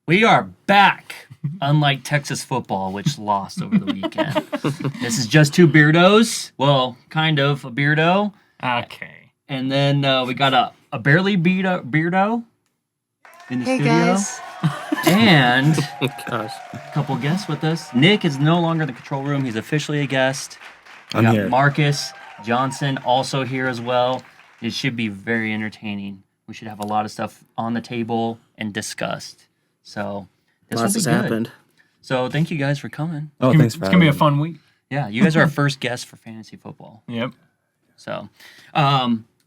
We are back, unlike Texas football, which lost over the weekend. This is just two Beardos. Well, kind of a Beardo. Okay. And then we got a barely Beardo in the studio. Guys. And Gosh. a couple guests with us. Nick is no longer in the control room. He's officially a guest. I'm here. Marcus Johnson also here as well. It should be very entertaining. We should have a lot of stuff on the table and discussed. So this will Lots be has good. happened. So thank you guys for coming. Oh, thanks for It's going to be a having me. fun week. Yeah, you guys are our first guests for fantasy football. Yep. So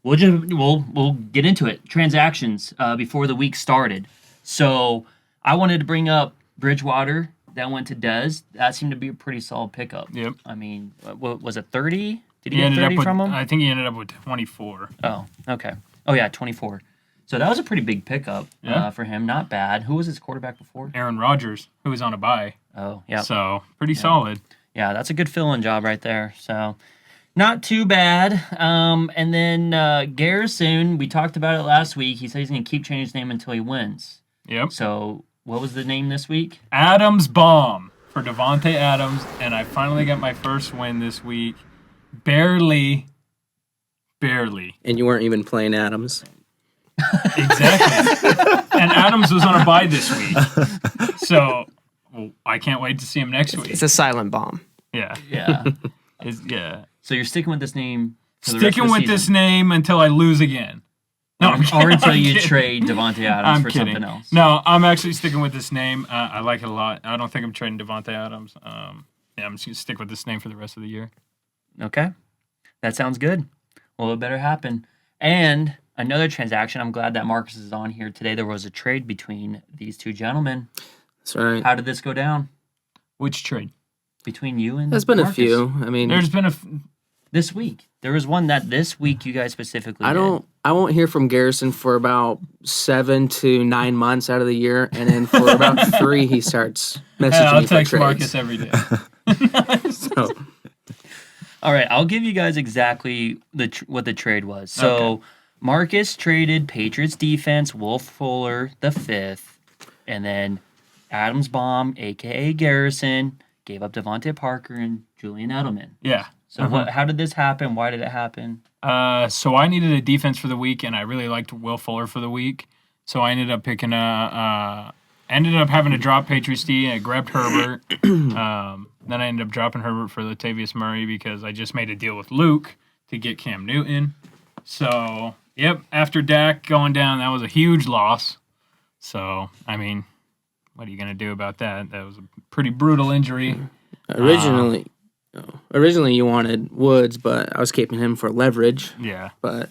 we'll get into it. Transactions before the week started. So I wanted to bring up Bridgewater. That went to Dez. That seemed to be a pretty solid pickup. Yep. I mean, what was it, 30? Did he He get ended 30 up with, from him? I think he ended up with 24. Oh, okay. Oh, yeah, 24. So that was a pretty big pickup for him. Not bad. Who was his quarterback before? Aaron Rodgers, who was on a bye. Oh, yeah. So pretty solid. Yeah, that's a good fill-in job right there. So not too bad. And then Garrison, we talked about it last week. He said he's going to keep changing his name until he wins. Yep. So what was the name this week? Adams bomb for Devontae Adams, and I finally got my first win this week. Barely. And you weren't even playing Adams. Exactly. And Adams was on a bye this week. So I can't wait to see him next week. It's a silent bomb. Yeah. Yeah. Yeah. So you're sticking with this name for the rest Sticking of the with this season? name until I lose again. No, I'm kidding. Or until I'm you kidding. trade Devontae Adams I'm for kidding. something else. No, I'm actually sticking with this name. I like it a lot. I don't think I'm trading Devontae Adams. I'm just going to stick with this name for the rest of the year. Okay. That sounds good. Well, it better happen. And another transaction, I'm glad that Marcus is on here today. There was a trade between these two gentlemen. That's right. How did this go down? Which trade? Between you and There's been Marcus? a few. I mean, There's been This week. There was one that this week you guys specifically I won't hear from Garrison for about 7 to 9 months out of the year, and then for about 3 he starts messaging I'll me for text trades. Marcus every day. So, All right, I'll give you guys exactly what the trade was. So Marcus traded Patriots defense, Wolf Fuller, the 5th, and then Adams Baum, a.k.a. Garrison, gave up Devontae Parker and Julian Edelman. Yeah. So how did this happen? Why did it happen? So I needed a defense for the week, and I really liked Will Fuller for the week. So I ended up picking ended up having to drop Patriots D. I grabbed Herbert. Then I ended up dropping Herbert for Latavius Murray because I just made a deal with Luke to get Cam Newton. So, yep, after Dak going down, that was a huge loss. So, I mean, what are you going to do about that? That was a pretty brutal injury. originally you wanted Woods, but I was keeping him for leverage. Yeah. But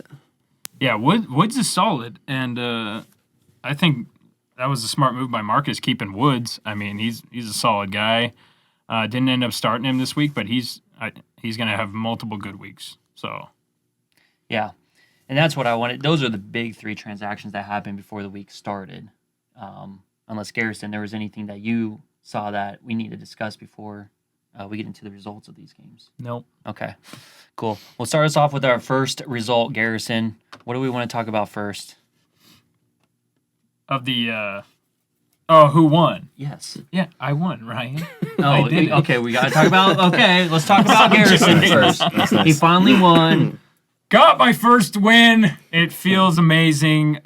Yeah, Woods is solid, and I think that was a smart move by Marcus keeping Woods. I mean, he's a solid guy. Didn't end up starting him this week, but he's going to have multiple good weeks. So, Yeah, and that's what I wanted. Those are the big 3 transactions that happened before the week started. Unless, Garrison, there was anything that you saw that we need to discuss before we get into the results of these games. nope. Okay, cool. We'll start us off with our first result, Garrison. What do we want to talk about first? Of the who won? Yes. Yeah, I won, Ryan. Oh, did it. okay. We got to talk about. Okay, let's talk about Garrison first. That's nice. He finally won. Got my first win. It feels amazing.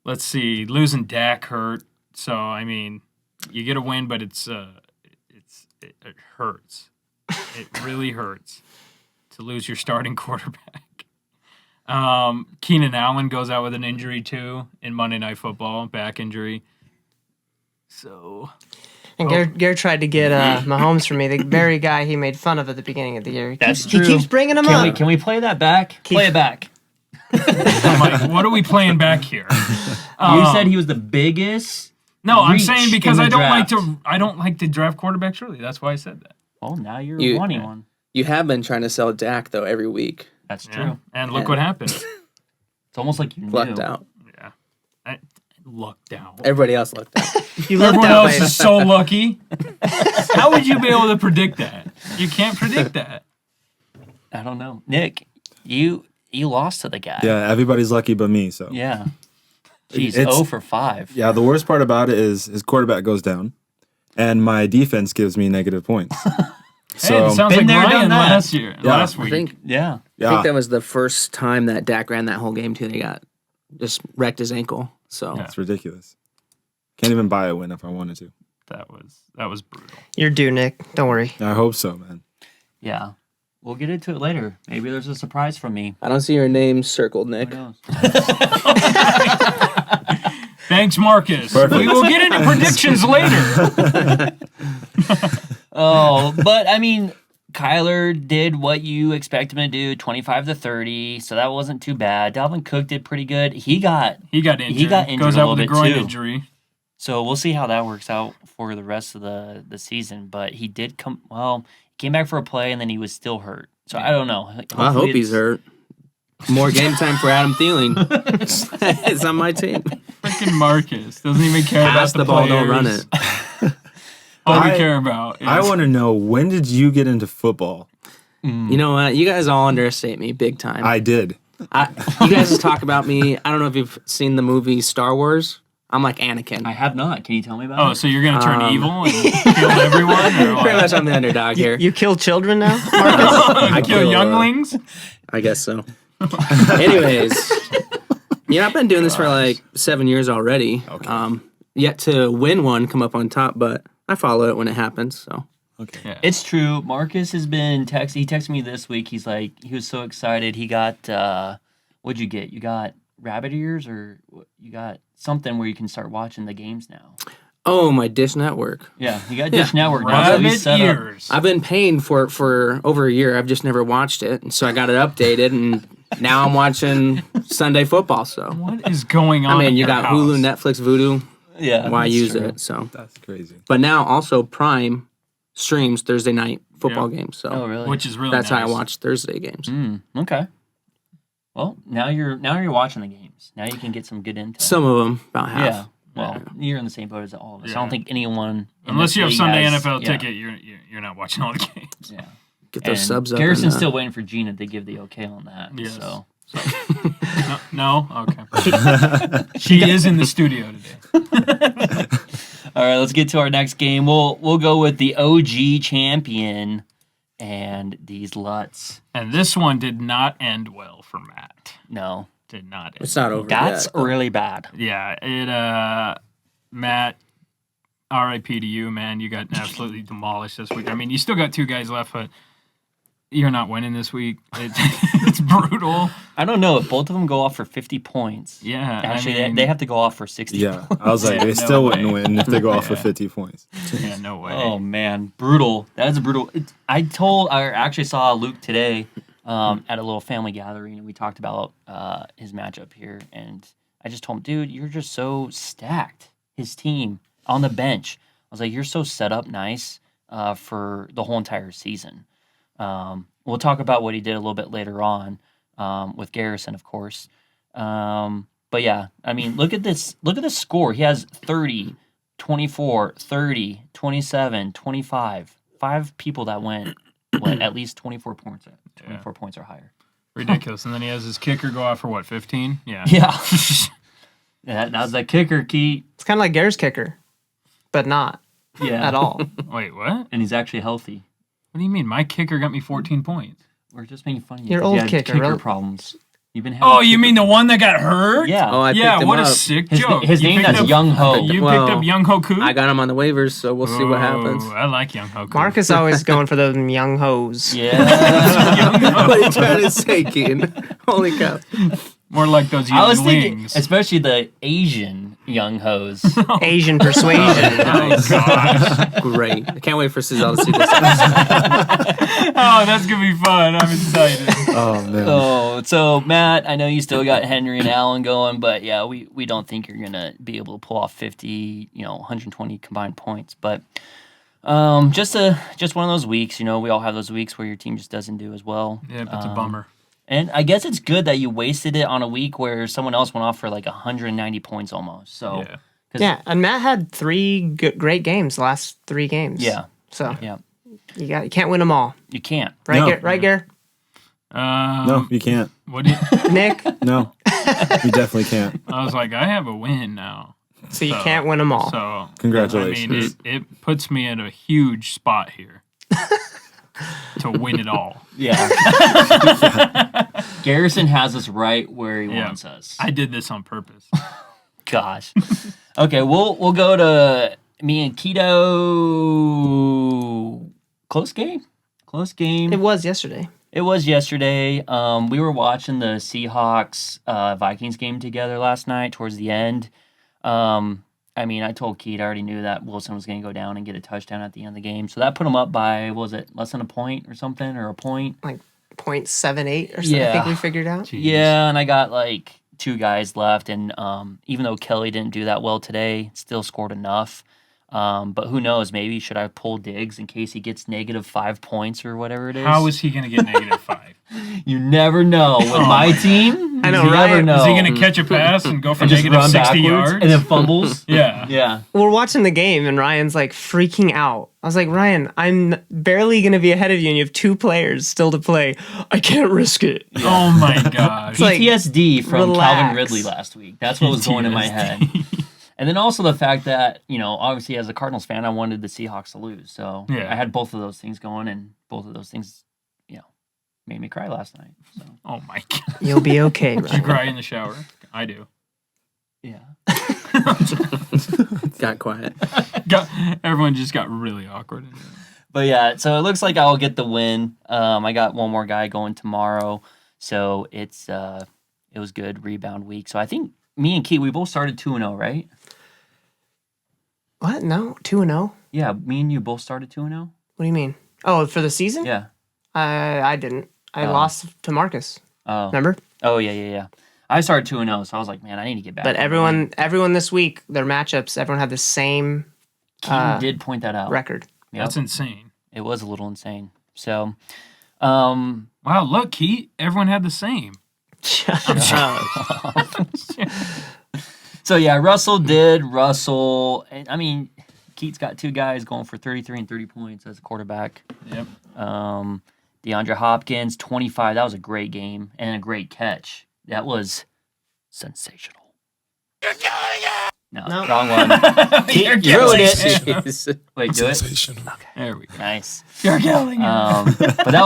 Let's see. Losing Dak hurt. So I mean, you get a win, but it hurts. It really hurts to lose your starting quarterback. Keenan Allen goes out with an injury too in Monday Night Football, back injury. So And Garrett tried to get Mahomes for me, the very guy he made fun of at the beginning of the year. That's He true. keeps bringing him up. Can we play that back? Play it back. I'm like, what are we playing back here? You said he was the biggest. No, I'm reach saying because in I the don't like to draft quarterbs early. That's why I said that. Well, now you're You- wanting one. you have been trying to sell Dak, though, every week. That's Yeah. true. And look what happened. It's almost like you knew. Lucked out. Yeah. I lucked out. Everybody else lucked out. You looked Everyone that else way. is so lucky. How would you be able to predict that? You can't predict that. I don't know. Nick, you lost to the guy. Yeah, everybody's lucky but me. So Yeah. Jeez, It's- 0 for 5. Yeah, the worst part about it is his quarterback goes down, and my defense gives me negative points. Hey, it sounds Been like there, done Ryan that. last I week. think Yeah. Yeah, I think that was the first time that Dak ran that whole game too. They got just wrecked his ankle. So Yeah. it's ridiculous. Can't even buy a win if I wanted to. That was brutal. You're due, Nick. Don't worry. I hope so, man. Yeah. We'll get into it later. Maybe there's a surprise from me. I don't see your name circled, Who Nick. knows? Thanks, Marcus. Perfect. We will get into predictions later. Oh, but I mean, Kyler did what you expect him to do, 25 to 30, so that wasn't too bad. Dalvin Cook did pretty good. He got injured. He got injured Goes a out little with a bit, groin too. injury. So we'll see how that works out for the rest of the season. But he did came back for a play and then he was still hurt. So I don't know. I hope Hopefully he's hurt. More game time for Adam Thielen. It's on my team. Freaking Marcus doesn't even care Pass about the ball, don't run players. it. All we I- care about is I want to know, when did you get into football? You know what? You guys all underestimate me big time. I did. You guys talk about me. I don't know if you've seen the movie Star Wars. I'm like Anakin. I have not. Can you tell me about Oh, it? so you're gonna turn evil and kill everyone? Or Pretty what? much I'm the underdog here. You kill children now, Marcus? kill kill, younglings? I guess so. Anyways, I've been doing this for like 7 years already. Okay. Yet to win one, come up on top, but I follow it when it happens. So Okay. Yeah. It's true. Marcus has been he texted me this week. He's like, he was so excited. He got, what'd you get? You got rabbit ears or you got something where you can start watching the games now. my Dish Network. Yeah, you got Dish Network now. So he's Rabbit set up. ears. I've been paying for it for over a year. I've just never watched it, and so I got it updated, and now I'm watching Sunday football. So What is going on? I mean, at you your got house? Hulu, Netflix, Voodoo. Yeah. Why that's use true. it? So, That's crazy. but now also Prime streams Thursday night football games. So Oh, really? Which is really that's nice. how I watch Thursday games. Okay. Well, now you're watching the games. Now you can get some good intel. Some of them, about half. Yeah. Well, you're in the same boat as all of us. I Yeah. don't think anyone in Unless this you have league Sunday has- NFL yeah, ticket, you're not watching all the games. Yeah. Get those And subs up. Garrison's and, still waiting for Gina to give the okay on that. Yes. So No? Okay. She is in the studio today. all right, let's get to our next game. We'll go with the OG champion and these Lutz. And this one did not end well for Matt. No, Did not end. It's not over that's yet. really bad. Yeah, Matt, RIP to you, man. You got absolutely demolished this week. I mean, you still got 2 guys left, but you're not winning this week. It's brutal. I don't know if both of them go off for 50 points. Yeah. Actually, I mean, they have to go off for 60. Yeah, I was like, Yeah, they no still wouldn't way. win if they go off for Yeah. 50 points. Yeah, no way. Oh man, brutal. That is brutal. I actually saw Luke today at a little family gathering, and we talked about his matchup here. And I just told him, dude, you're just so stacked. His team on the bench. I was like, you're so set up nice for the whole entire season. We'll talk about what he did a little bit later on with Garrison, of course. But yeah, I mean, look at this. Look at the score. He has 30, 24, 30, 27, 25. 5 people that went at least 24 points. 24 points or higher. Ridiculous. And then he has his kicker go off for what, 15? Yeah. Yeah. That was the kicker, Keat. It's kind of like Garrett's kicker, but not Yeah. at all. Wait, what? And he's actually healthy. What do you mean? My kicker got me 14 points. We're just making fun of you. Your 'cause old you had kicker, kicker right? problems. You've been having Oh, you kicker- mean the one that got hurt? Yeah. Oh, I yeah, picked him what a up. sick his joke. his You name picked is up- Young Ho. You Well, picked up Young Hoku? I got him on the waivers, so we'll see what happens. I like Young Hoku. Marcus always going for those young hoes. Yeah. What are you trying to say, Keaton? Holy cow. More like those I was young thinking, wings. especially the Asian young hoes. Asian persuasion. Oh, gosh. Great. I can't wait for Cesar to see this episode. Oh, that's going to be fun. I'm excited. Oh, man. Oh, so Matt, I know you still got Henry and Allen going, but yeah, we don't think you're gonna be able to pull off 50, 120 combined points. But just one of those weeks, we all have those weeks where your team just doesn't do as well. Yeah, it's a bummer. And I guess it's good that you wasted it on a week where someone else went off for like 190 points almost. So Yeah. Yeah, and Matt had 3 great games, the last 3 games. yeah, So yeah, you can't win them all, you can't. right? No. Right, Garrett? No, you can't. What do you... Nick? No. You definitely can't. I was like, I have a win now. So you can't win them all. So Congratulations. I mean, it puts me in a huge spot here to win it all. Yeah. Garrison has us right where he Yeah. wants us. I did this on purpose. Gosh. Okay, we'll go to me and Keto. Close game. It was yesterday. It was yesterday. We were watching the Seahawks Vikings game together last night towards the end. I mean, I told Keith I already knew that Wilson was going to go down and get a touchdown at the end of the game. So that put him up by, what was it, less than a point or something, or a point? Like 0.78 or something, I Yeah. think we figured out. Jeez. Yeah, and I got like 2 guys left. And even though Kelly didn't do that well today, still scored enough. But who knows? Maybe should I pull Diggs in case he gets -5 points or whatever it is? How is he going to get -5? You never know. With my my team, I know, you never right? know. Is he going to catch a pass and go for and just run -60 backwards yards? and then fumbles? Yeah. Yeah. We're watching the game and Ryan's like freaking out. I was like, Ryan, I'm barely going to be ahead of you and you have 2 players still to play. I can't risk it. Oh my gosh. like, PTSD from Calvin relax. Ridley last week. That's what was going in my head. And then also the fact that, obviously as a Cardinals fan, I wanted the Seahawks to lose. So Yeah. I had both of those things going, and both of those things, made me cry last night. So Oh my god. You'll be okay, Did you Ryan. cry in the shower? I do. yeah. Got quiet. Everyone just got really awkward. But yeah, so it looks like I'll get the win. I got one more guy going tomorrow, so it was good rebound week. So I think me and Keith, we both started 2-0, right? What? No? 2-0? Yeah, me and you both started 2-0. What do you mean? Oh, for the season? Yeah. I didn't. I Oh. lost to Marcus. Oh. Remember? Oh yeah. I started 2-0, so I was like, man, I need to get back. But on the win. everyone this week, their matchups, everyone had the same Keaton did point that out. record. Yep. That's insane. It was a little insane. So, Wow, look, Keith, everyone had the same. so yeah, Russell did. And I mean, Keith's got 2 guys going for 33 and 30 points as a quarterback. Yep. DeAndre Hopkins, 25. That was a great game and a great catch. That was sensational. No, No. wrong one. You're You ruined it. Jeez. Wait, do it. There we go. Nice. You're killing it. But that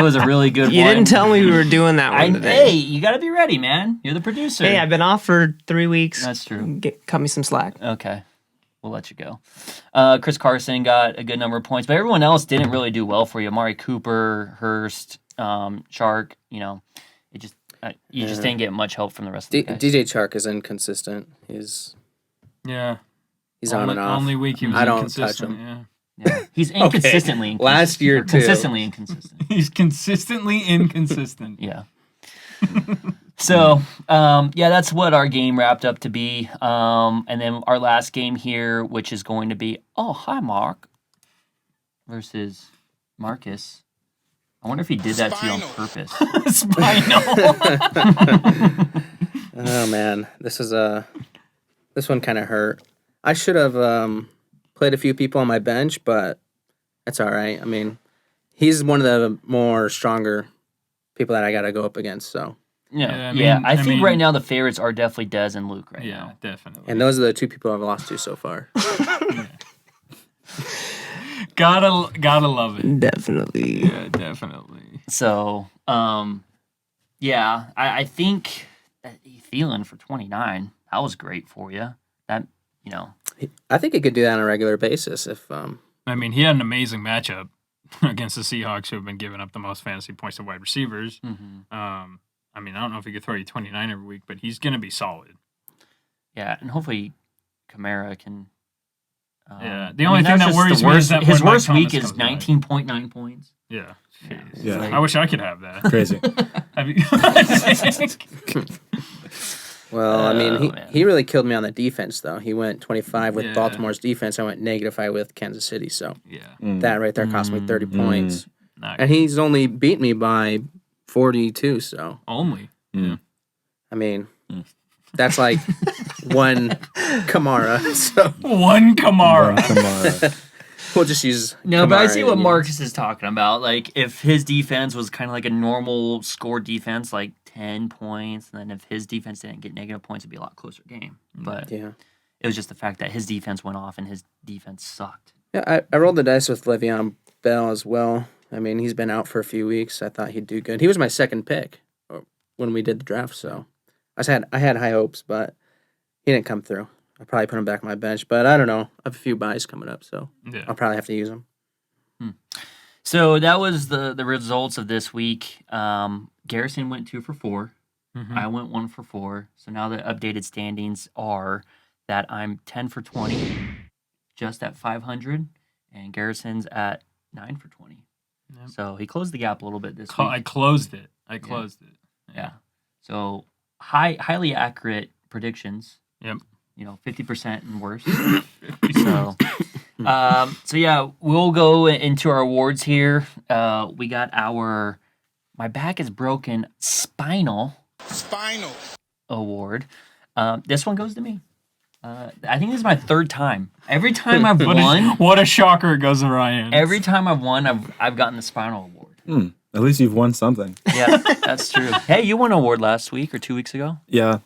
was a really good You one. didn't tell me we were doing that one Hey, today. you got to be ready, man. You're the producer. Hey, I've been off for 3 weeks. That's true. Cut me some slack. Okay. We'll let you go. Chris Carson got a good number of points, but everyone else didn't really do well for you. Amari Cooper, Hurst, Shark, it just you just didn't get much help from the rest of the guys. DJ Chark is inconsistent. He's Yeah. on and off. Only week he was I don't touch inconsistent. him. Yeah. He's inconsistently inconsistent. Last year, Or too. consistently inconsistent. Yeah. He's consistently inconsistent. Yeah. So, that's what our game wrapped up to be. And then our last game here, which is going to be, hi, Mark, versus Marcus. I wonder if he did that to you on purpose. Spinal. Oh man, this one kind of hurt. I should have played a few people on my bench, but that's all right. I mean, he's one of the more stronger people that I got to go up against. So, Yeah, I think right now the favorites are definitely Dez and Luke right Yeah, now. definitely. and those are the 2 people I've lost to so far. Gotta love it. Definitely. Yeah, definitely. So, I think that feeling for 29, that was great for you. That, I think he could do that on a regular basis if. I mean, he had an amazing matchup against the Seahawks, who have been giving up the most fantasy points to wide receivers. I mean, I don't know if he could throw you 29 every week, but he's going to be solid. yeah, and hopefully Kamara can. Yeah, the only thing that worries me is that his when Mike worst week Thomas is comes back. 19.9 points. Yeah. Jeez. Yeah. Like- I wish I could have that. Crazy. Have you? Well, I mean, man. he really killed me on the defense, though. He went 25 with Yeah. Baltimore's defense. I went -5 with Kansas City. So Yeah. that right there cost me 30 points. Not And he's only beat me by 42. So, only. I mean, that's like one Kamara. So One Kamara. Kamara. we'll just use. No, but I Kamara see what and- Marcus is talking about. Like, if his defense was kind of like a normal score defense, like 10 points. And then if his defense didn't get negative points, it'd be a lot closer game. But Yeah. it was just the fact that his defense went off and his defense sucked. Yeah, I rolled the dice with Le'Veon Bell as well. I mean, he's been out for a few weeks. I thought he'd do good. He was my second pick when we did the draft, so I had high hopes, but he didn't come through. I'll probably put him back on my bench, but I don't know. I have a few buys coming up, so I'll probably have to use him. So that was the results of this week. Garrison went 2 for 4. I went 1 for 4. So now the updated standings are that I'm 10 for 20, just at 500, and Garrison's at 9 for 20. Yep. So he closed the gap a little bit this week. I closed it. Yeah. So highly accurate predictions. Yep. 50% and worse. So yeah, we'll go into our awards here. We got my back is broken spinal award. This one goes to me. I think this is my 3rd time. Every time I've won, what a shocker! It goes to Ryan. every time I've won, I've gotten the spinal award. At least you've won something. Yeah, that's true. Hey, you won an award last week or 2 weeks ago. Yeah.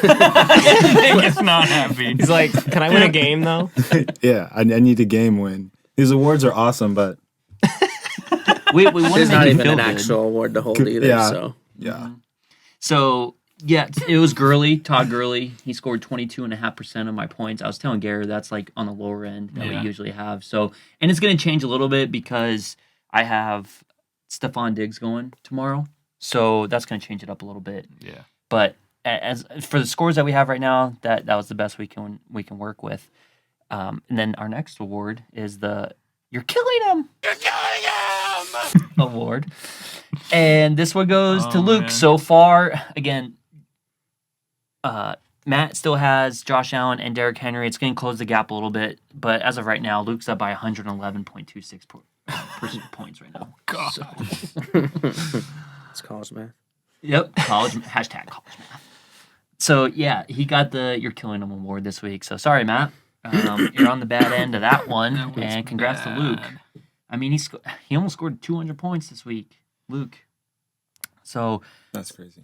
Nick is not happy. He's like, can I win a game though? Yeah, I need a game win. These awards are awesome, but We want to There's make not you even feel an good. actual award to hold either, Yeah. so. yeah. So, yeah, it was Todd Gurley. He scored 22.5% of my points. I was telling Gary that's like on the lower end that we usually have. So, and it's going to change a little bit because I have Stephon Diggs going tomorrow. So that's going to change it up a little bit. Yeah. But as for the scores that we have right now, that was the best we can work with. And then our next award is the You're Killing Him award. And this one goes to Luke. Man. So far, again, Matt still has Josh Allen and Derrick Henry. It's going to close the gap a little bit, but as of right now, Luke's up by 111.26 points right now. God. So, It's college math. yep, college math. So yeah, he got the You're Killing Him award this week. So sorry, Matt. You're on the bad end of that one, and congrats to Luke. I mean, he almost scored 200 points this week, Luke. So That's crazy.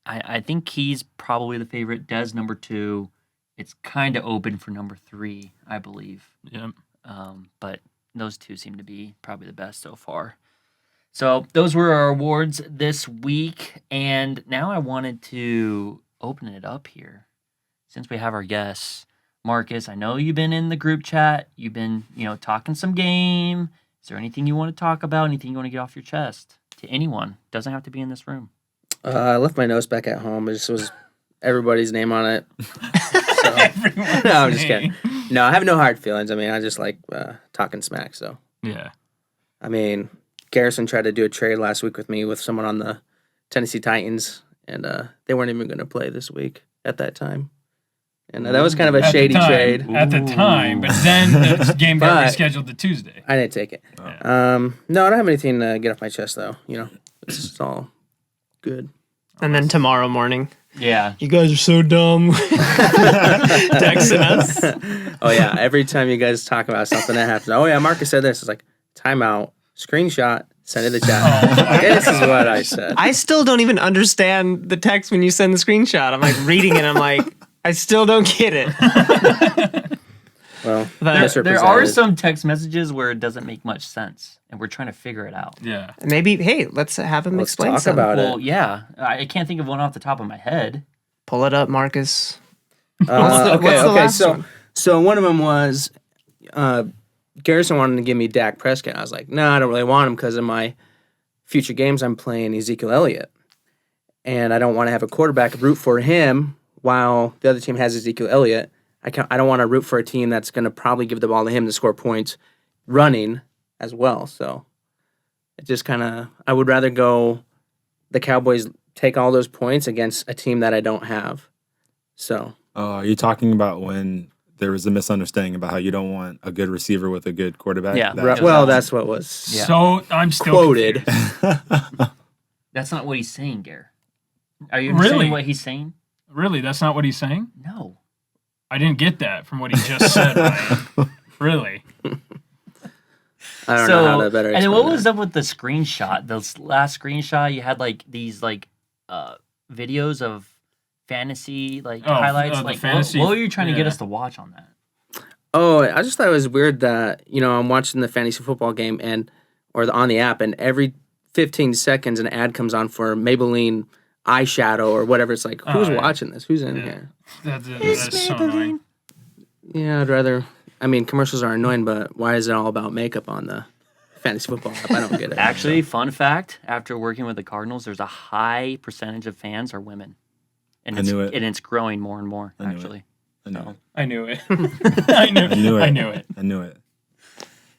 I think he's probably the favorite. Des number 2. It's kind of open for number 3, I believe. Yep. But those two seem to be probably the best so far. So those were our awards this week, and now I wanted to open it up here since we have our guests. Marcus, I know you've been in the group chat. You've been, talking some game. Is there anything you want to talk about? Anything you want to get off your chest to anyone? Doesn't have to be in this room. I left my notes back at home. It just was everybody's name on it. So, no, I'm just kidding. No, I have no hard feelings. I mean, I just like talking smack. So, Yeah. I mean, Garrison tried to do a trade last week with me with someone on the Tennessee Titans, and they weren't even going to play this week at that time. And that was kind of a At the shady time. trade. At the time, but then the game got But- rescheduled to Tuesday. I didn't take it. Yeah. No, I don't have anything to get off my chest, though. It's all good. And then tomorrow morning, Yeah. you guys are so dumb. Texting us. Oh, yeah. Every time you guys talk about something that happens, oh, yeah, Marcus said this. It's like, timeout, screenshot, send it to chat. This is what I said. I still don't even understand the text when you send the screenshot. I'm like reading it. I'm like, I still don't get it. Well, There are some text messages where it doesn't make much sense, and we're trying to figure it out. Yeah. Maybe, hey, let's have him Let's explain talk something. about Well, it. yeah. I can't think of one off the top of my head. Pull it up, Marcus. What's the last one? So one of them was Garrison wanted to give me Dak Prescott. I was like, no, I don't really want him because in my future games I'm playing Ezekiel Elliott, and I don't want to have a quarterback root for him while the other team has Ezekiel Elliott. I don't want to root for a team that's going to probably give the ball to him to score points running as well. So it just kind of, I would rather go the Cowboys take all those points against a team that I don't have. So. Are you talking about when there was a misunderstanding about how you don't want a good receiver with a good quarterback? Yeah. Well, that's what was Yeah. So I'm still quoted. confused. That's not what he's saying, Gare. Are you Really? understanding what he's saying? Really, that's not what he's saying? No. I didn't get that from what he just said, Ryan. Really? I don't know how to better and then explain what was that. up with the screenshot? The last screenshot, you had like these like videos of fantasy highlights? the fantasy- what were you trying to get yeah. us to watch on that? Oh, I just thought it was weird that I'm watching the fantasy football game on the app, and every 15 seconds an ad comes on for Maybelline eyeshadow or whatever. It's like, who's watching this? Who's in here? That is so annoying. Yeah, I'd rather. I mean, commercials are annoying, but why is it all about makeup on the fantasy football app? I don't get it. Actually, fun fact: after working with the Cardinals, there's a high percentage of fans are women, and I knew it. And it's growing more and more. knew it. Actually, I knew it. I knew it. I knew it. I knew it.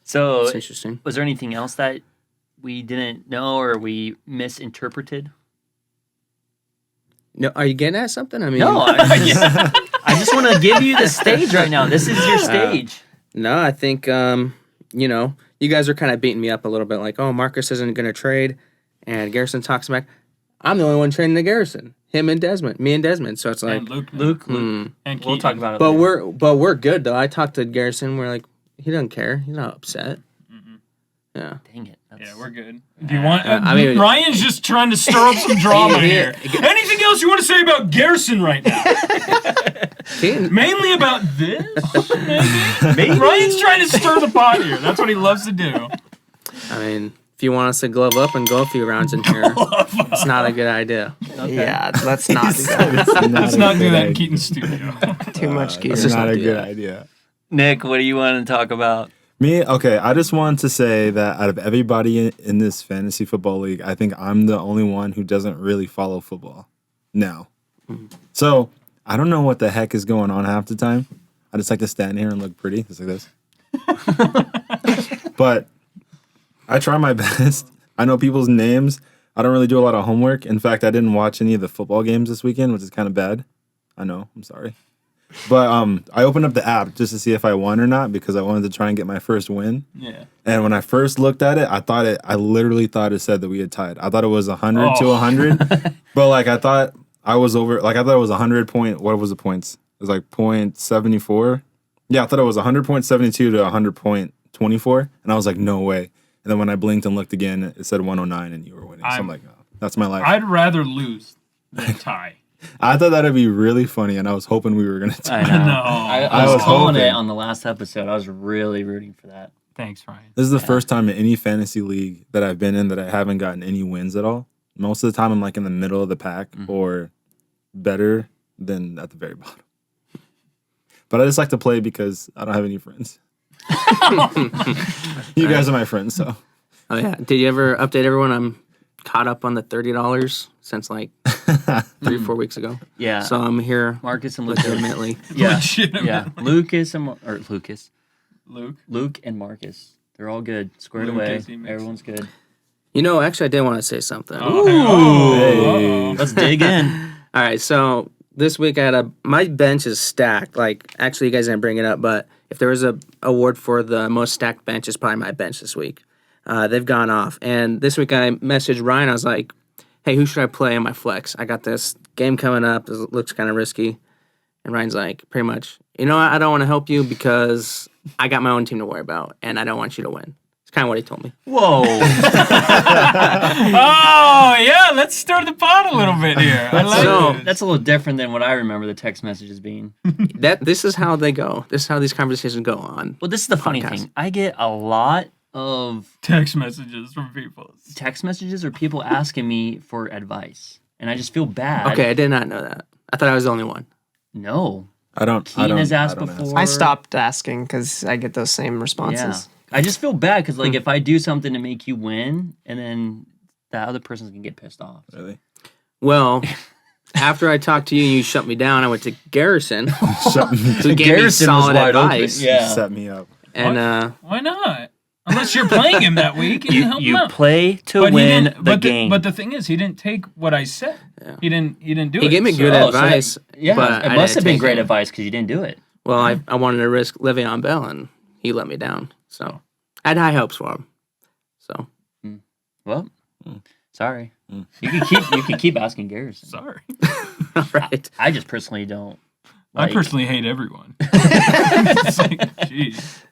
so That's interesting. was there anything else that we didn't know or we misinterpreted? No, are you getting at something? I mean, No, I just want to give you the stage right now. This is your stage. No, I think you guys are kind of beating me up a little bit. Like, oh, Marcus isn't going to trade, and Garrison talks back. I'm the only one trading to Garrison. Him and Desmond, me and Desmond. So it's like, And Luke. Luke, And we'll Keaton. talk about it. but later. we're good though. I talked to Garrison. We're like, he doesn't care. He's not upset. Yeah. Dang it. Yeah, we're good. Do you want? I mean- Ryan's just trying to stir up some drama here. Anything else you want to say about Garrison right now? Keaton, Mainly about this, maybe? Ryan's trying to stir the pot here. That's what he loves to do. I mean, if you want us to glove up and go a few rounds in here, it's not a good idea. Yeah, let's not do that. Let's not do that in Keaton's studio. Too much gear. It's just not not a do good that. idea. Nick, what do you want to talk about? Me? Okay, I just want to say that out of everybody in this fantasy football league, I think I'm the only one who doesn't really follow football now. So, I don't know what the heck is going on half the time. I just like to stand here and look pretty, just like this. But I try my best. I know people's names. I don't really do a lot of homework. In fact, I didn't watch any of the football games this weekend, which is kind of bad. I know, I'm sorry. But I opened up the app just to see if I won or not because I wanted to try and get my first win. Yeah. And when I first looked at it, I literally thought it said that we had tied. I thought it was 100 to 100. But I thought I was over, I thought it was 100 point, what was the points? It was like 0.74. Yeah, I thought it was 100.72 to 100.24. And I was like, no way. And then when I blinked and looked again, it said 109 and you were winning. So I'm like, oh, that's my life. I'd rather lose than tie. I thought that'd be really funny, and I was hoping we were going to tie. I know. No. I was was calling it hoping. on the last episode. I was really rooting for that. Thanks, Ryan. This is the first time in any fantasy league that I've been in that I haven't gotten any wins at all. Most of the time, I'm in the middle of the pack or better than at the very bottom. But I just like to play because I don't have any friends. You guys are my friends, so. Oh yeah. Did you ever update everyone? I'm caught up on the $30 since 3-4 weeks ago. Yeah. So I'm here Marcus and Lucas. legitimately. Yeah. Legitimately. Yeah. Luke and Marcus. They're all good. Squared away. Lucas, he makes Everyone's good. Actually, I did want to say something. Hey. Let's dig in. All right, so this week my bench is stacked. Actually, you guys didn't bring it up, but if there was a award for the most stacked bench, it's probably my bench this week. They've gone off, and this week I messaged Ryan. I was like, "Hey, who should I play in my flex? I got this game coming up. It looks kind of risky." And Ryan's like, pretty much, I don't want to help you because I got my own team to worry about, and I don't want you to win. It's kind of what he told me. Whoa. Oh, yeah. Let's stir the pot a little bit here. I like So- this. That's a little different than what I remember the text messages being. This is how they go. This is how these conversations go on. Well, this is the funny Podcast. thing. I get a lot of Text messages from people. text messages or people asking me for advice. And I just feel bad. Okay, I did not know that. I thought I was the only one. No. I don't. Keaton has asked I don't ask. before. I stopped asking because I get those same responses. I just feel bad because, if I do something to make you win, and then that other person's going to get pissed off. Really? Well, after I talked to you and you shut me down, I went to Garrison. Shut me. who gave me Garrison was solid wide open. advice. Yeah. Set me up. And Why not? Unless you're playing him that week, you can help him You out. play to But he win didn't- the but game. But the thing is, he didn't take what I said. Yeah. He didn't do it. he gave me good Oh, so that- advice. yeah, but it I must have didn't been take great it. advice because you didn't do it. Well, I wanted to risk Le'Veon Bell, and he let me down. So I had high hopes for him. So Well, sorry. You can keep asking Garrison. Sorry. all right. I just personally don't. I personally hate everyone. It's like, jeez.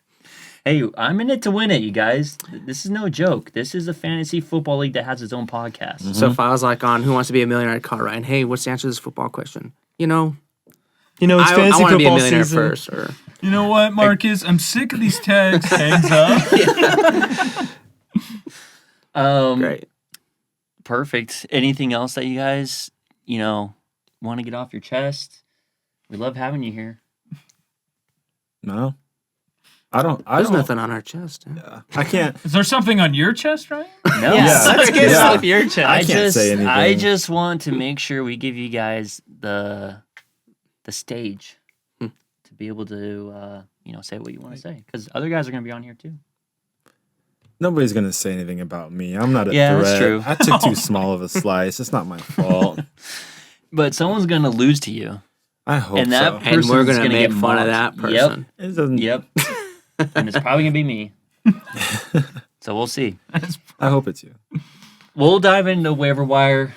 Hey, I'm in it to win it, you guys. This is no joke. This is a fantasy football league that has its own podcast. So if I was like on Who Wants to Be a Millionaire, I'd call Ryan. Hey, what's the answer to this football question? It's I fantasy want to be a football millionaire season. first. Or You know what, Marcus? I'm sick of these texts. Hangs up. great. Perfect. Anything else that you guys, want to get off your chest? We love having you here. No, I don't. There's nothing on our chest. I can't. Is there something on your chest, Ryan? No. Yes, let's get it Yeah. off your chest. I can't say anything. I just want to make sure we give you guys the stage to be able to say what you want to say, because other guys are going to be on here too. Nobody's gonna say anything about me. I'm not a Yeah, threat. that's true. I took too small of a slice. It's not my fault. But someone's going to lose to you, I hope and that so. And we're person's gonna get make fun of mocked. that person. It doesn't. Yep. And it's probably going to be me. So we'll see. I hope it's you. We'll dive into waiver wire.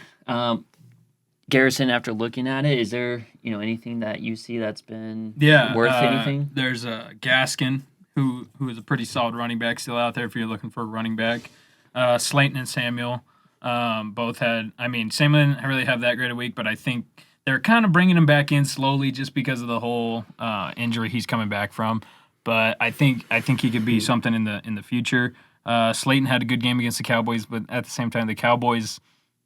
Garrison, after looking at it, is there anything that you see that's been worth anything? There's Gaskin, who is a pretty solid running back still out there if you're looking for a running back. Slayton and Samuel both had. I mean, Samuel didn't really have that great a week, but I think they're kind of bringing him back in slowly just because of the whole injury he's coming back from. But I think he could be something in the future. Slayton had a good game against the Cowboys, but at the same time, the Cowboys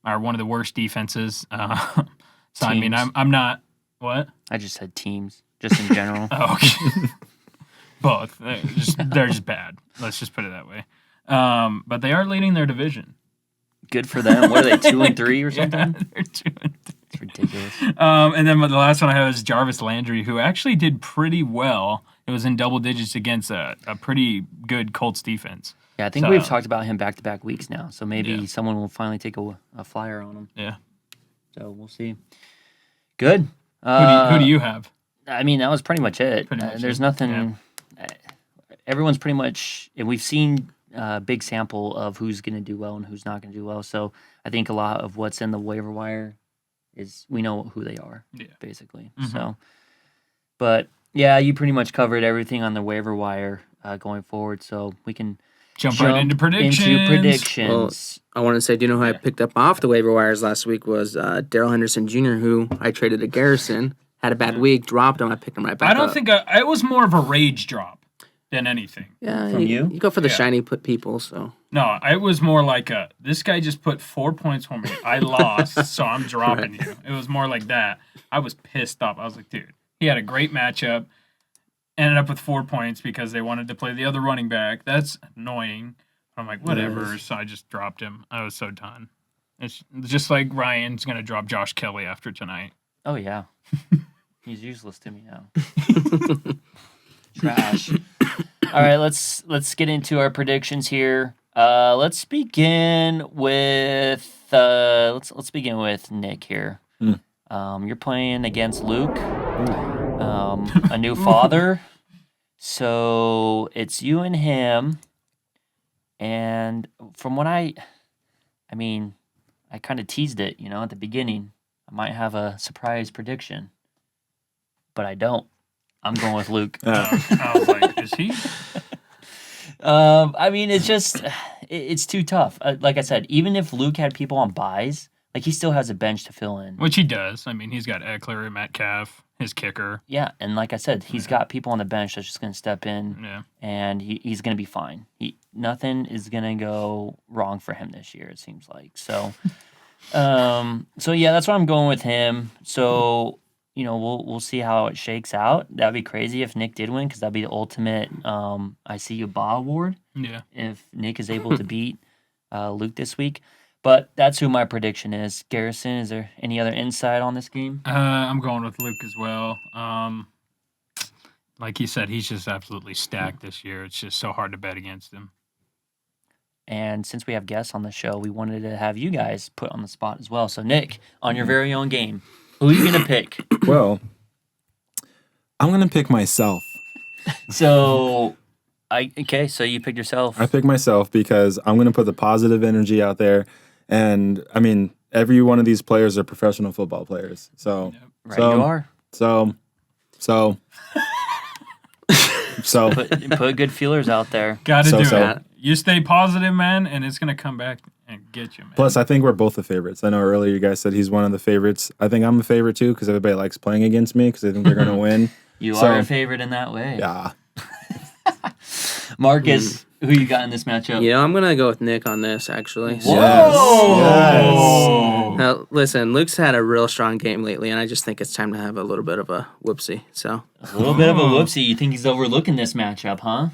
are one of the worst defenses. So I mean, I'm not what. I just said teams, just in general. Oh, okay. Both. They're just bad. Let's just put it that way. But they are leading their division. Good for them. What are they, 2-3 or something? Yeah, they're 2-3. It's ridiculous. And then the last one I have is Jarvis Landry, who actually did pretty well. It was in double digits against a pretty good Colts defense. Yeah, I think we've talked about him back-to-back weeks now, so maybe someone will finally take a flyer on him. Yeah. So we'll see. Good. Who do you have? I mean, that was pretty much it. There's nothing. Everyone's pretty much, and we've seen a big sample of who's going to do well and who's not going to do well. So I think a lot of what's in the waiver wire is we know who they are, basically. So, but yeah, you pretty much covered everything on the waiver wire going forward. So we can jump right into predictions. Well, I want to say, do you know who I picked up off the waiver wires last week was Daryl Henderson Jr., who I traded to Garrison. Had a bad week, dropped him. I picked him right back up. I don't think it was more of a rage drop than anything. Yeah, From you? You go for the shiny people, so. No, it was more like this guy just put 4 points for me. I lost, so I'm dropping you. It was more like that. I was pissed off. I was like, dude, he had a great matchup. Ended up with 4 points because they wanted to play the other running back. That's annoying. I'm like, whatever. So I just dropped him. I was so done. It's just like Ryan's going to drop Josh Kelly after tonight. Oh, yeah. He's useless to me now. Trash. All right, let's get into our predictions here. Let's begin with let's begin with Nick here. You're playing against Luke, a new father. So it's you and him. And from what I kind of teased it, at the beginning. I might have a surprise prediction, but I don't. I'm going with Luke. I was like, is he? It's just, it's too tough. Like I said, even if Luke had people on buys, he still has a bench to fill in. Which he does. I mean, he's got Eckler, Metcalf, his kicker. Yeah, and like I said, he's got people on the bench that's just going to step in, and he's going to be fine. Nothing is going to go wrong for him this year, it seems like. So, that's why I'm going with him. So, we'll see how it shakes out. That'd be crazy if Nick did win, because that'd be the ultimate I See You Ba award. Yeah. If Nick is able to beat Luke this week. But that's who my prediction is. Garrison, is there any other insight on this game? I'm going with Luke as well. Like he said, he's just absolutely stacked this year. It's just so hard to bet against him. And since we have guests on the show, we wanted to have you guys put on the spot as well. So, Nick, on your very own game, who are you going to pick? Well, I'm going to pick myself. So, so you picked yourself. I pick myself because I'm going to put the positive energy out there. And, every one of these players are professional football players. So, Right, you are. So, So Put good feelers out there. Got to So- do so. it. You stay positive, man, and it's gonna come back and get you, man. plus, I think we're both the favorites. I know earlier you guys said he's one of the favorites. I think I'm a favorite too because everybody likes playing against me because they think they're gonna win. You So- are a favorite in that way. Yeah. Marcus, who you got in this matchup? Yeah, I'm gonna go with Nick on this actually. So- Oh. Now, listen, Luke's had a real strong game lately, and I just think it's time to have a little bit of a whoopsie. So, A little bit of a whoopsie. You think he's overlooking this matchup, huh?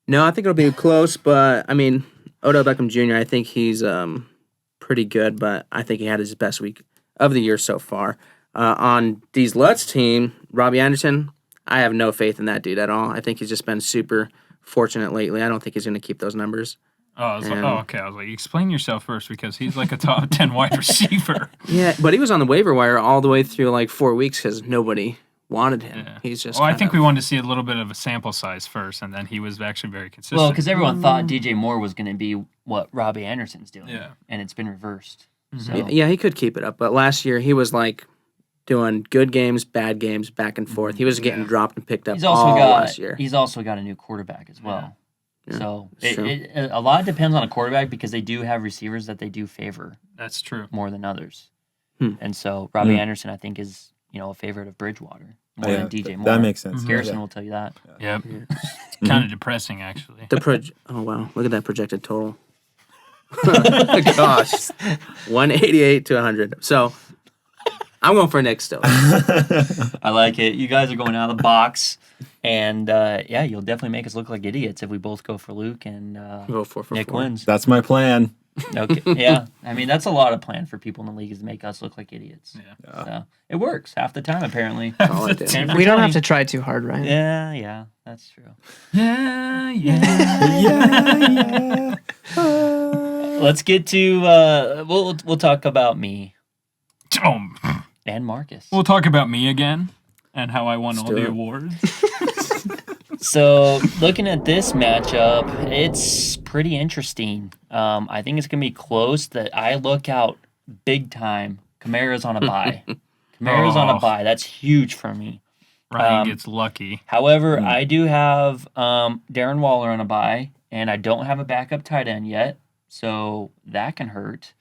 no, I think it'll be close, but I mean, Odell Beckham Jr., I think he's pretty good, but I think he had his best week of the year so far. On D's Lutz team, Robbie Anderson, I have no faith in that dude at all. I think he's just been super fortunate lately. I don't think he's going to keep those numbers. Okay. I was like, explain yourself first because he's like a top 10 wide receiver. Yeah, but he was on the waiver wire all the way through like 4 weeks because nobody wanted him. Yeah. He's just. Well, I kind think of- we wanted to see a little bit of a sample size first, and then he was actually very consistent. Well, because everyone thought DJ Moore was going to be what Robbie Anderson's doing. Yeah. And it's been reversed. So, Yeah, he could keep it up, but last year he was like doing good games, bad games, back and forth. He was getting dropped and picked up he's also all got last year. he's also got a new quarterback as well. So that's true. a lot depends on a quarterback because they do have receivers that they do favor That's true. more than others. Hmm. And so Robbie Anderson, I think, is a favorite of Bridgewater more Yeah, than DJ Moore. that makes sense. Garrison Yeah. will tell you that. Yep. Kind of depressing, actually. Oh wow, look at that projected total. Gosh, 188 to 100. So I'm going for Nick still. I like it. You guys are going out of the box. And yeah, you'll definitely make us look like idiots if we both go for Luke and Go 4 for Nick 4. wins. That's my plan. Okay. Yeah. I mean, that's a lot of plan for people in the league is to make us look like idiots. Yeah. So it works half the time, apparently. All I did. 10 for We don't 20. have to try too hard, Ryan. Yeah, that's true. Yeah. Let's get to we'll talk about me and Marcus. We'll talk about me again and how I won all do the it. awards. So looking at this matchup, it's pretty interesting. I think it's gonna be close. That I look out big time. Kamara's on a bye. Kamara's on a Oh. bye. That's huge for me. Ryan gets lucky. However, I do have Darren Waller on a bye, and I don't have a backup tight end yet, so that can hurt.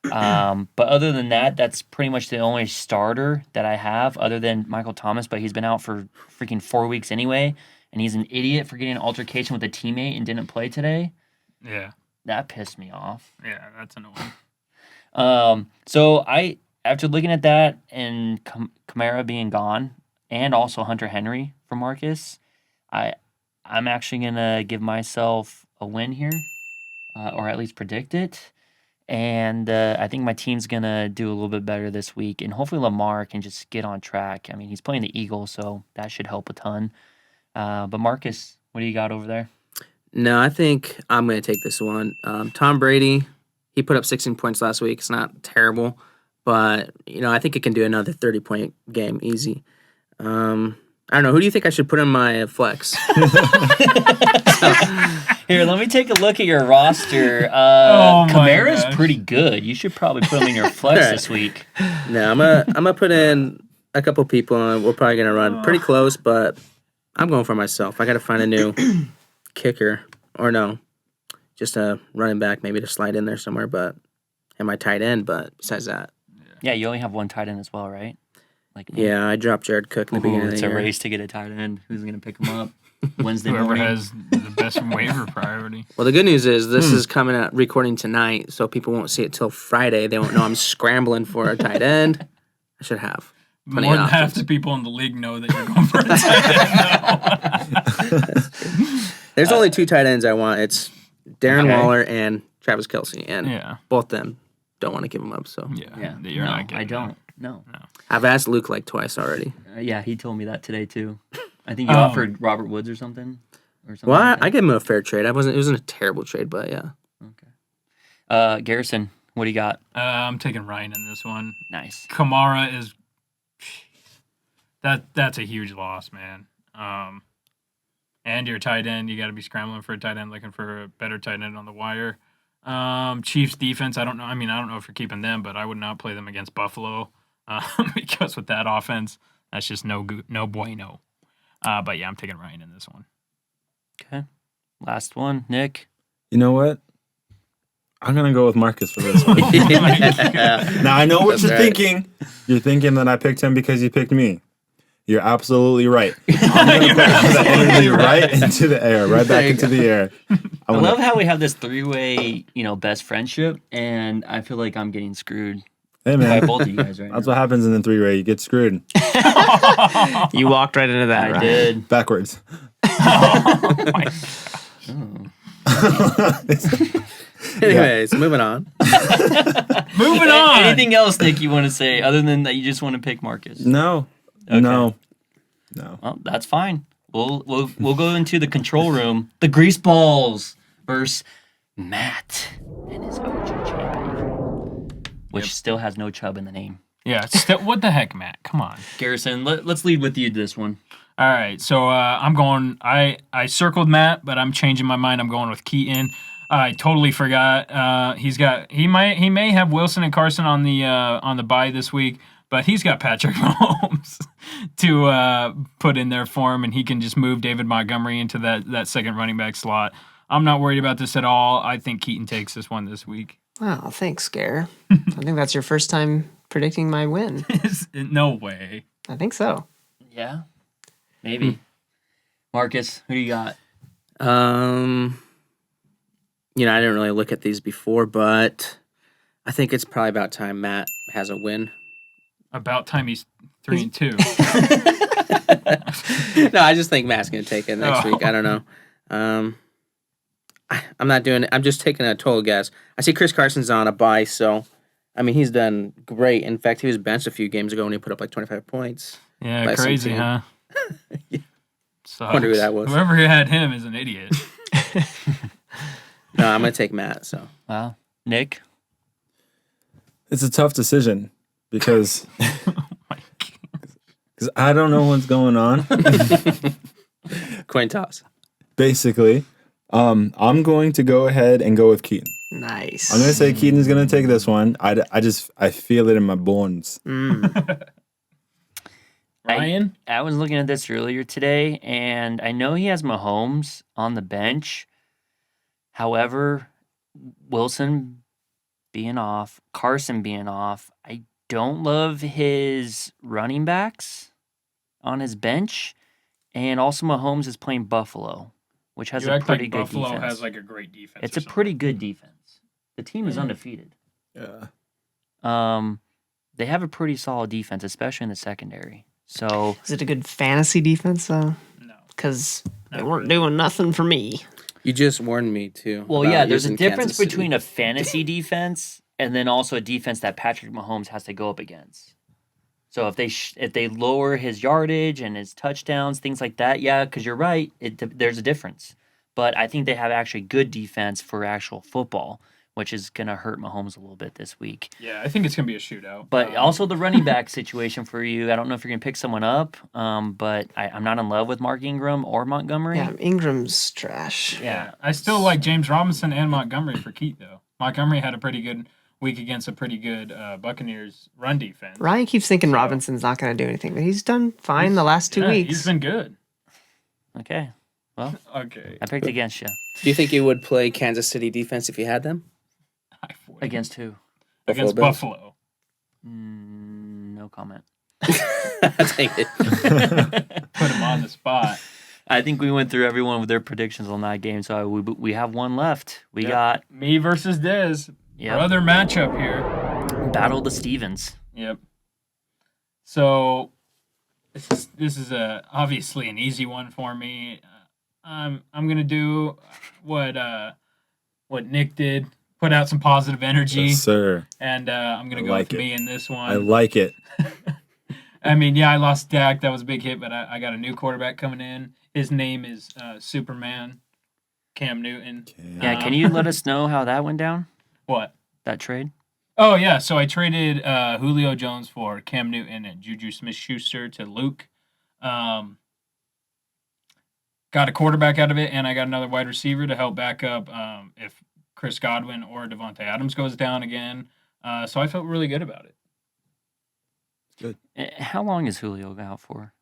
But other than that, that's pretty much the only starter that I have, other than Michael Thomas. But he's been out for freaking 4 weeks anyway, and he's an idiot for getting an altercation with a teammate and didn't play today. Yeah. That pissed me off. Yeah, that's annoying. So after looking at that and Kamara being gone, and also Hunter Henry for Marcus, I'm actually gonna give myself a win here, or at least predict it. And I think my team's gonna do a little bit better this week, and hopefully Lamar can just get on track. I mean, he's playing the Eagles, so that should help a ton. But Marcus, what do you got over there? No, I think I'm going to take this one. Tom Brady, he put up 16 points last week. It's not terrible, but I think it can do another 30-point game easy. I don't know. Who do you think I should put in my flex? Here, let me take a look at your roster. Oh my Kamara's gosh. pretty good. You should probably put him in your flex this week. No, I'm gonna put in a couple people, and we're probably gonna run pretty close. But I'm going for myself. I got to find a new kicker, or no, just a running back, maybe to slide in there somewhere. But and my tight end. But besides that, Yeah, you only have one tight end as well, right? Like yeah, I dropped Jared Cook in the beginning of it's the a year. race to get a tight end. Who's gonna pick him up Wednesday Whoever morning? has the best waiver priority. Well, the good news is this is coming out recording tonight, so people won't see it till Friday. They won't know I'm scrambling for a tight end. I should have. Plenty More of than half options. the people in the league know that you're going for a tight end. There's only 2 tight ends I want. It's Darren Okay. Waller and Travis Kelce, and Yeah. both them don't want to give them up. So Yeah. Yeah, You're no, not getting I don't. No. I've asked Luke like twice already. Yeah, he told me that today too. I think you Oh. offered Robert Woods or something. Well, like I that. gave him a fair trade. It wasn't a terrible trade, but yeah. Garrison, what do you got? I'm taking Ryan in this one. Nice. Kamara is that's a huge loss, man. And your tight end, you got to be scrambling for a tight end, looking for a better tight end on the wire. Chiefs defense, I don't know. I mean, I don't know if you're keeping them, but I would not play them against Buffalo because with that offense, that's just no bueno. But yeah, I'm taking Ryan in this one. Okay. Last one, Nick. You know what? I'm gonna go with Marcus for this one. Yeah. Now I know what That's you're right. thinking. You're thinking that I picked him because you picked me. You're absolutely right. I'm gonna put the energy right into the air, right back into the air. I love how we have this three-way, best friendship, and I feel like I'm getting screwed Hey by man, both of you guys right that's now. what happens in the 3-way. You get screwed You walked right into that, I Ryan. did. backwards. Anyways, moving on. Moving on. Anything else, Nick, you want to say other than that you just want to pick Marcus? No, Okay. no. Well, that's fine. We'll go into the control room. The Grease Balls versus Matt and his OG champion, which still has no Chubb in the name. Yeah. What the heck, Matt? Come on. Garrison, let's lead with you this one. All right, so I'm going. I circled Matt, but I'm changing my mind. I'm going with Keaton. I totally forgot. He may have Wilson and Carson on the bye this week, but he's got Patrick Mahomes to put in there for him, and he can just move David Montgomery into that second running back slot. I'm not worried about this at all. I think Keaton takes this one this week. Wow, thanks, Gare. I think that's your first time predicting my win. No way. I think so. Yeah, maybe. Marcus, who do you got? I didn't really look at these before, but I think it's probably about time Matt has a win. About time he's 3-2. No, I just think Matt's gonna take it next Oh. week. I don't know. I'm not doing it. I'm just taking a total guess. I see Chris Carson's on a bye, so he's done great. In fact, he was benched a few games ago and he put up like 25 points. Yeah, By some crazy, team. huh? Yeah. Sucks. Wonder who that was. Whoever had him is an idiot. No, I'm gonna take Matt. So Wow, Nick. It's a tough decision because My I don't know what's going on. coin toss. Basically, I'm going to go ahead and go with Keaton. Nice. I'm going to say Keaton's going to take this one. I feel it in my bones. Ryan? I was looking at this earlier today, and I know he has Mahomes on the bench. However, Wilson being off, Carson being off, I don't love his running backs on his bench. And also Mahomes is playing Buffalo, which has You a act pretty like good Buffalo defense. has like a great defense. It's or a something. pretty good defense. The team is undefeated. Yeah. They have a pretty solid defense, especially in the secondary. So Is it a good fantasy defense, though? No. Because they Not weren't really. doing nothing for me. You just warned me too. well, about yeah, there's a using difference Kansas City. between a fantasy defense and then also a defense that Patrick Mahomes has to go up against. So if they lower his yardage and his touchdowns, things like that, yeah, because you're right, there's a difference. But I think they have actually good defense for actual football, which is going to hurt Mahomes a little bit this week. Yeah, I think it's going to be a shootout. But also the running back situation for you, I don't know if you're going to pick someone up, but I'm not in love with Mark Ingram or Montgomery. Yeah, Ingram's trash. Yeah, I still like James Robinson and Montgomery for Keat, though. Montgomery had a pretty good week against a pretty good Buccaneers run defense. Ryan keeps thinking Robinson's not going to do anything, but he's done fine the last 2 Yeah, weeks. He's been good. Okay. Well, Okay. I picked against you. Do you think you would play Kansas City defense if you had them? Against who? Against Bills? Buffalo. No comment. Take it. Put him on the spot. I think we went through everyone with their predictions on that game, so we have one left. We Yep. got Me versus Dez. Yep. Brother matchup here. Battle of the Stevens. Yep. So this is obviously an easy one for me. I'm gonna do what Nick did. Put out some positive energy, Yes, sir. and I'm gonna I go like with it. me in this one. I like it. I mean, yeah, I lost Dak. That was a big hit, but I got a new quarterback coming in. His name is Superman, Cam Newton. Yeah, can you let us know how that went down? What? That trade? Oh, yeah. So I traded Julio Jones for Cam Newton and Juju Smith-Schuster to Luke. Got a quarterback out of it, and I got another wide receiver to help back up if Chris Godwin or Devontae Adams goes down again. So I felt really good about it. How long is Julio out for?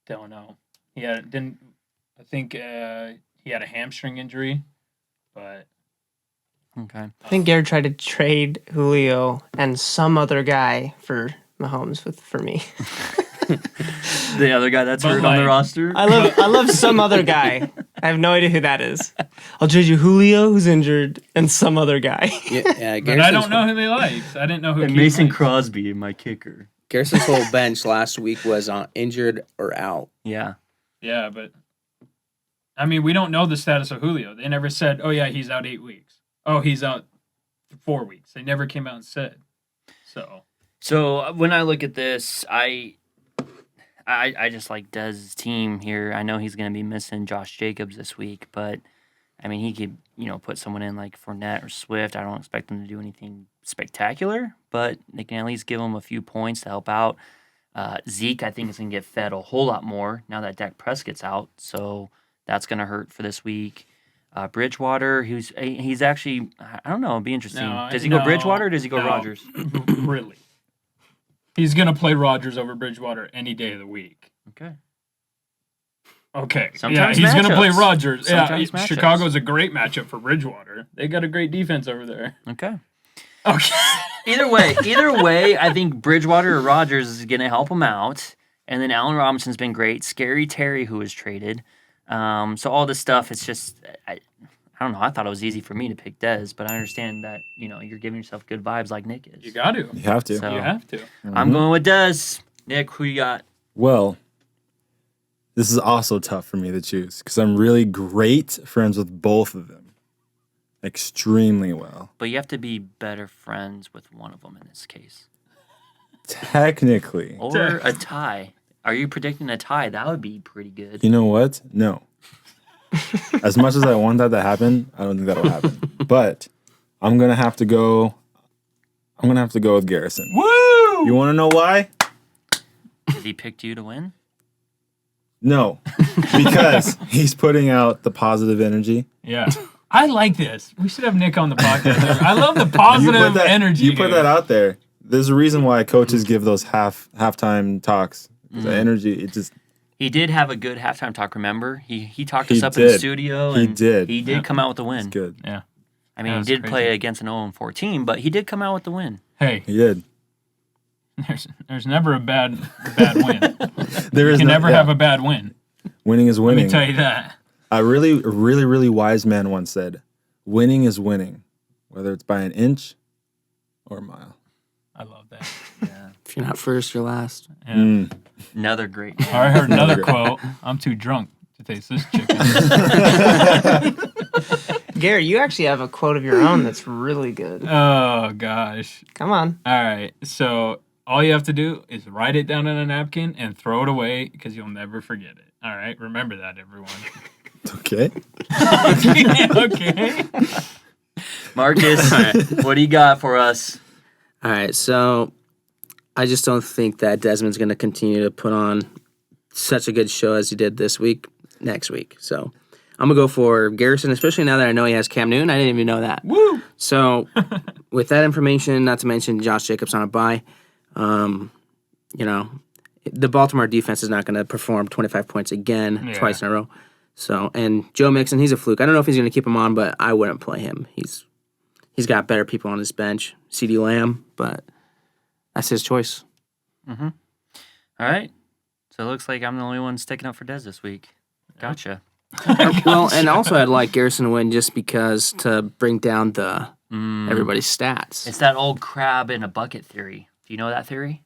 Don't know. Yeah, didn't I think he had a hamstring injury, but Okay. I think Garrett tried to trade Julio and some other guy for Mahomes for me. The other guy that's But hurt on the like- roster. I love some other guy. I have no idea who that is. I'll trade you Julio, who's injured, and some other guy. Yeah, but I don't know who they liked. I didn't know who And Keaton Mason liked. Crosby, my kicker. Garrison's whole bench last week was injured or out. Yeah. Yeah, but I mean, we don't know the status of Julio. They never said, "Oh yeah, he's out 8 weeks." Oh, he's out 4 weeks. They never came out and said. So When I look at this, I just like Dez's team here. I know he's going to be missing Josh Jacobs this week, but I mean, he could, put someone in like Fournette or Swift. I don't expect them to do anything spectacular, but they can at least give him a few points to help out. Zeke, I think, is going to get fed a whole lot more now that Dak Prescott's out, so that's going to hurt for this week. Bridgewater, he's actually, I don't know, it'll be interesting. Does he go Bridgewater or does he go Rodgers? really, he's gonna play Rodgers over Bridgewater any day of the week. Okay. Okay. Sometimes he's gonna play matchups. Rodgers. Sometimes Yeah, matchups. Chicago's a great matchup for Bridgewater. They got a great defense over there. Okay. Okay. Either way, I think Bridgewater or Rodgers is going to help him out. And then Allen Robinson's been great. Scary Terry, who was traded. So all this stuff, it's just, I don't know. I thought it was easy for me to pick Dez, but I understand that, you're giving yourself good vibes like Nick is. You got to. You have to. So- You have to. I'm going with Dez. Nick, who you got? Well, this is also tough for me to choose because I'm really great friends with both of them. Extremely well. But you have to be better friends with one of them in this case. Technically. Or a tie. Are you predicting a tie? That would be pretty good. You know what? No. As much as I want that to happen, I don't think that'll happen. But I'm gonna have to go with Garrison. Woo! You wanna know why? Has he picked you to win? No. Because he's putting out the positive energy. Yeah. I like this. We should have Nick on the podcast. I love the positive energy. You put that out there. There's a reason why coaches give those halftime talks. The energy, it just He did have a good halftime talk, remember? He talked He us up in the did. Studio. He And did. He did come out with the win. it's good. Yeah. I mean, That he was did crazy. play against an 0-14, but he did come out with the win. Hey, He did. there's never a bad win. There You is can no- never yeah. have a bad win. Winning is Let winning. me tell you that. A really wise man once said, winning is winning, whether it's by an inch or a mile. I love that. Yeah. If you're not first, you're last. Yeah. Another great. I heard another quote. I'm too drunk to taste this chicken. Garrett, you actually have a quote of your own that's really good. Oh, gosh. Come on. All right. So all you have to do is write it down on a napkin and throw it away because you'll never forget it. All right. Remember that, everyone. Okay. Okay. Marcus, what do you got for us? All right, so I just don't think that Desmond's going to continue to put on such a good show as he did this week, next week. So I'm going to go for Garrison, especially now that I know he has Cam Newton. I didn't even know that. Woo! So with that information, not to mention Josh Jacobs on a bye, the Baltimore defense is not going to perform 25 points again Yeah. twice in a row. So, and Joe Mixon, he's a fluke. I don't know if he's going to keep him on, but I wouldn't play him. He's got better people on his bench, CeeDee Lamb, but that's his choice. All right. So it looks like I'm the only one sticking up for Dez this week. Gotcha. Well, and also I'd like Garrison to win just because to bring down the everybody's stats. It's that old crab in a bucket theory. Do you know that theory?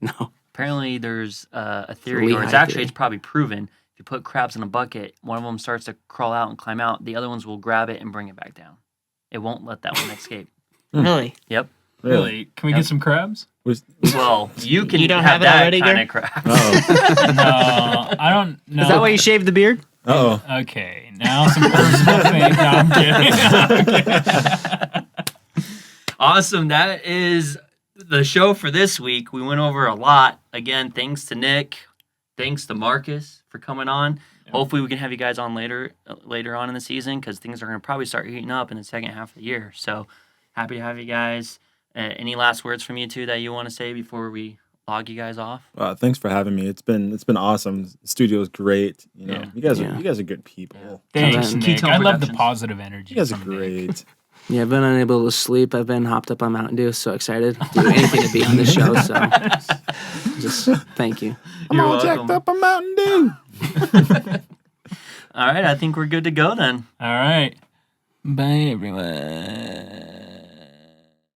No. Apparently, there's a theory, or Lehigh it's actually theory. it's probably proven. If you put crabs in a bucket, one of them starts to crawl out and climb out. The other ones will grab it and bring it back down. It won't let that one escape. Really? Yep. Really? Can we get some crabs? Well, you can You don't have have it that already, kind Gar? of crab. Oh. No, I don't know. Is that why you shaved the beard? Oh. Okay, now some personal things. No, I'm kidding. Awesome. That is the show for this week. We went over a lot. Again, thanks to Nick. Thanks to Marcus for coming on. Hopefully we can have you guys on later on in the season because things are going to probably start heating up in the second half of the year. So happy to have you guys. Any last words from you two that you want to say before we log you guys off. Thanks for having me. It's been awesome. The studio's great. You know, Yeah. you guys are good people. Thanks, Keaton Nick. I love the Productions. positive energy. You guys are from Nick. great. Yeah, I've been unable to sleep. I've been hopped up on Mountain Dew. So excited to do anything to be on the show. So just thank you. I'm You're all welcome. jacked up on Mountain Dew. All right, I think we're good to go then. All right. Bye, everyone.